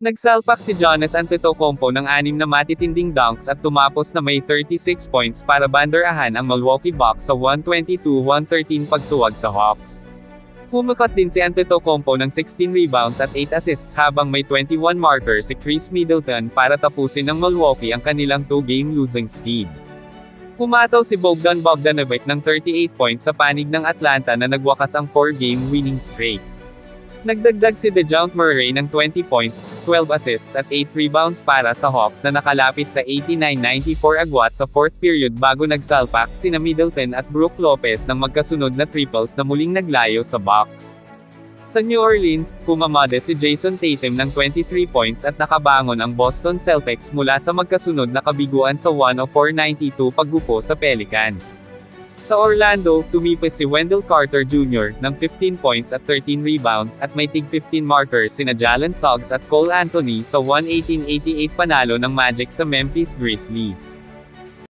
Nagsalpak si Giannis Antetokounmpo ng 6 na matitinding dunks at tumapos na may 36 points para banderahan ang Milwaukee Bucks sa 122-113 pagsuwag sa Hawks. Humakat din si Antetokounmpo ng 16 rebounds at 8 assists habang may 21 markers si Chris Middleton para tapusin ng Milwaukee ang kanilang 2-game losing streak. Pumataw si Bogdan Bogdanovic ng 38 points sa panig ng Atlanta na nagwakas ang 4-game winning streak. Nagdagdag si DeJounte Murray ng 20 points, 12 assists at 8 rebounds para sa Hawks na nakalapit sa 89-94 agwat sa 4th period bago nagsalpak sina Middleton at Brook Lopez ng magkasunod na triples na muling naglayo sa Bucks. Sa New Orleans, kumamade si Jason Tatum ng 23 points at nakabangon ang Boston Celtics mula sa magkasunod na kabiguan sa 104-92 paggupo sa Pelicans. Sa Orlando, tumipis si Wendell Carter Jr. ng 15 points at 13 rebounds at may tig-15 markers sina Jalen Suggs at Cole Anthony sa 118-88 panalo ng Magic sa Memphis Grizzlies.